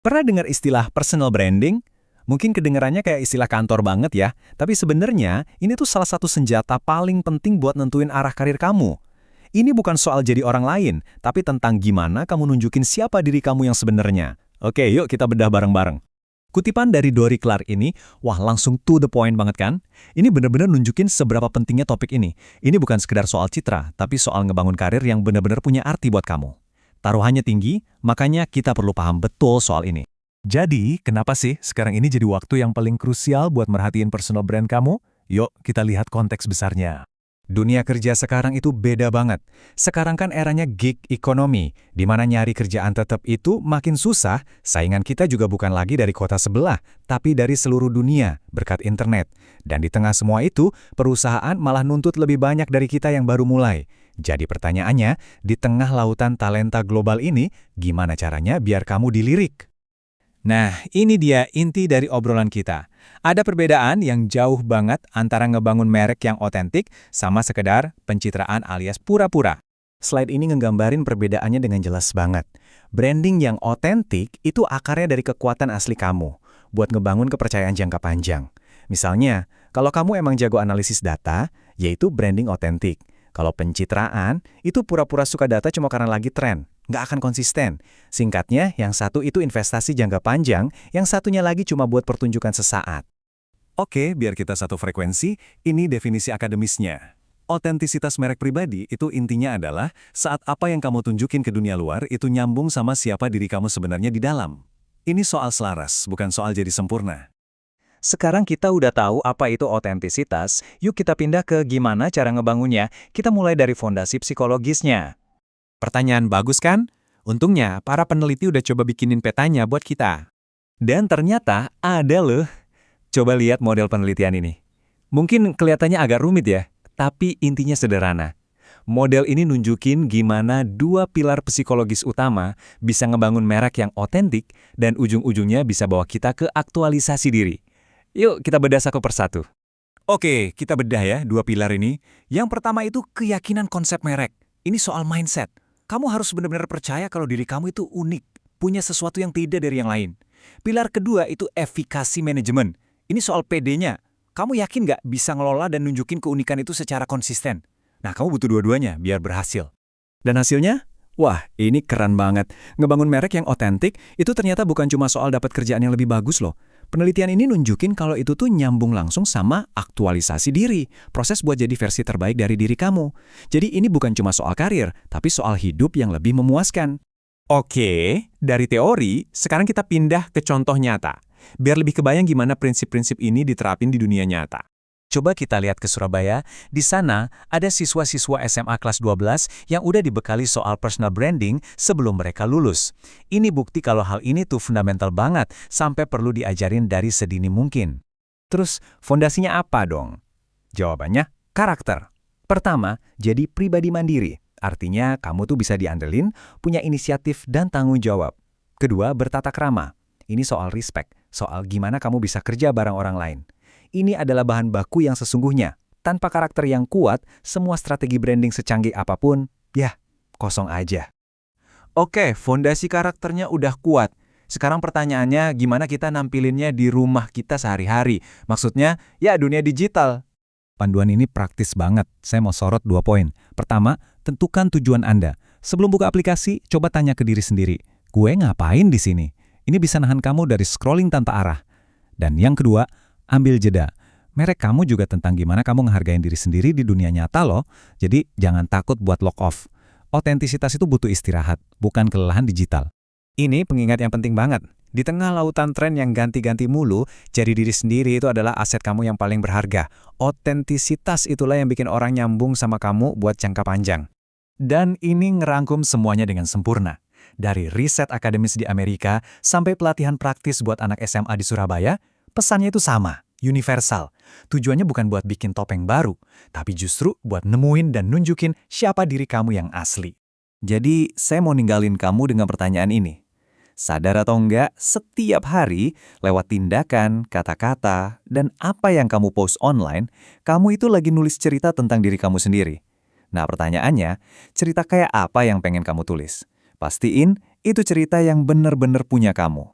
Pernah dengar istilah personal branding? Mungkin kedengarannya kayak istilah kantor banget ya, tapi sebenarnya ini tuh salah satu senjata paling penting buat nentuin arah karir kamu. Ini bukan soal jadi orang lain, tapi tentang gimana kamu nunjukin siapa diri kamu yang sebenarnya. Oke, yuk kita bedah bareng-bareng. Kutipan dari Dory Clark ini, wah langsung to the point banget kan? Ini bener-bener nunjukin seberapa pentingnya topik ini. Ini bukan sekedar soal citra, tapi soal ngebangun karir yang bener-bener punya arti buat kamu. Taruhannya tinggi, makanya kita perlu paham betul soal ini. Jadi, kenapa sih sekarang ini jadi waktu yang paling krusial buat merhatiin personal brand kamu? Yuk, kita lihat konteks besarnya. Dunia kerja sekarang itu beda banget. Sekarang kan eranya gig economy, di mana nyari kerjaan tetap itu makin susah. Saingan kita juga bukan lagi dari kota sebelah, tapi dari seluruh dunia berkat internet. Dan di tengah semua itu, perusahaan malah nuntut lebih banyak dari kita yang baru mulai. Jadi pertanyaannya, di tengah lautan talenta global ini, gimana caranya biar kamu dilirik? Nah, ini dia inti dari obrolan kita. Ada perbedaan yang jauh banget antara ngebangun merek yang otentik sama sekedar pencitraan alias pura-pura. Slide ini ngegambarin perbedaannya dengan jelas banget. Branding yang otentik itu akarnya dari kekuatan asli kamu, buat ngebangun kepercayaan jangka panjang. Misalnya, kalau kamu emang jago analisis data, yaitu branding otentik. Kalau pencitraan, itu pura-pura suka data cuma karena lagi tren. Nggak akan konsisten. Singkatnya, yang satu itu investasi jangka panjang, yang satunya lagi cuma buat pertunjukan sesaat. Oke, biar kita satu frekuensi, ini definisi akademisnya. Otentisitas merek pribadi itu intinya adalah saat apa yang kamu tunjukin ke dunia luar itu nyambung sama siapa diri kamu sebenarnya di dalam. Ini soal selaras, bukan soal jadi sempurna. Sekarang kita udah tahu apa itu otentisitas, yuk kita pindah ke gimana cara ngebangunnya. Kita mulai dari fondasi psikologisnya. Pertanyaan bagus kan? Untungnya, para peneliti udah coba bikinin petanya buat kita. Dan ternyata ada loh. Coba lihat model penelitian ini. Mungkin kelihatannya agak rumit ya, tapi intinya sederhana. Model ini nunjukin gimana dua pilar psikologis utama bisa ngebangun merek yang otentik dan ujung-ujungnya bisa bawa kita ke aktualisasi diri. Yuk kita bedah satu persatu. Oke, kita bedah ya dua pilar ini. Yang pertama itu keyakinan konsep merek. Ini soal mindset. Kamu harus benar-benar percaya kalau diri kamu itu unik, punya sesuatu yang tidak dari yang lain. Pilar kedua itu efikasi manajemen. Ini soal PD-nya. Kamu yakin nggak bisa ngelola dan nunjukin keunikan itu secara konsisten? Nah, kamu butuh dua-duanya biar berhasil. Dan hasilnya? Wah, ini keren banget. Ngebangun merek yang otentik itu ternyata bukan cuma soal dapat kerjaan yang lebih bagus loh. Penelitian ini nunjukin kalau itu tuh nyambung langsung sama aktualisasi diri, proses buat jadi versi terbaik dari diri kamu. Jadi ini bukan cuma soal karir, tapi soal hidup yang lebih memuaskan. Oke, dari teori, sekarang kita pindah ke contoh nyata. Biar lebih kebayang gimana prinsip-prinsip ini diterapin di dunia nyata. Coba kita lihat ke Surabaya, di sana ada siswa-siswa SMA kelas 12 yang udah dibekali soal personal branding sebelum mereka lulus. Ini bukti kalau hal ini tuh fundamental banget, sampai perlu diajarin dari sedini mungkin. Terus, fondasinya apa dong? Jawabannya, karakter. Pertama, jadi pribadi mandiri. Artinya, kamu tuh bisa diandelin, punya inisiatif dan tanggung jawab. Kedua, bertata krama. Ini soal respect, soal gimana kamu bisa kerja bareng orang lain. Ini adalah bahan baku yang sesungguhnya. Tanpa karakter yang kuat, semua strategi branding secanggih apapun, ya, kosong aja. Oke, fondasi karakternya udah kuat. Sekarang pertanyaannya, gimana kita nampilinnya di rumah kita sehari-hari? Maksudnya, ya dunia digital. Panduan ini praktis banget. Saya mau sorot 2 poin. Pertama, tentukan tujuan Anda. Sebelum buka aplikasi, coba tanya ke diri sendiri. Gue ngapain di sini? Ini bisa nahan kamu dari scrolling tanpa arah. Dan yang kedua, ambil jeda. Merek kamu juga tentang gimana kamu ngehargain diri sendiri di dunia nyata loh. Jadi jangan takut buat lock off. Otentisitas itu butuh istirahat, bukan kelelahan digital. Ini pengingat yang penting banget. Di tengah lautan tren yang ganti-ganti mulu, jadi diri sendiri itu adalah aset kamu yang paling berharga. Otentisitas itulah yang bikin orang nyambung sama kamu buat jangka panjang. Dan ini ngerangkum semuanya dengan sempurna. Dari riset akademis di Amerika sampai pelatihan praktis buat anak SMA di Surabaya, pesannya itu sama, universal. Tujuannya bukan buat bikin topeng baru, tapi justru buat nemuin dan nunjukin siapa diri kamu yang asli. Jadi, saya mau ninggalin kamu dengan pertanyaan ini. Sadar atau enggak, setiap hari, lewat tindakan, kata-kata, dan apa yang kamu post online, kamu itu lagi nulis cerita tentang diri kamu sendiri. Nah, pertanyaannya, cerita kayak apa yang pengen kamu tulis? Pastiin, itu cerita yang benar-benar punya kamu.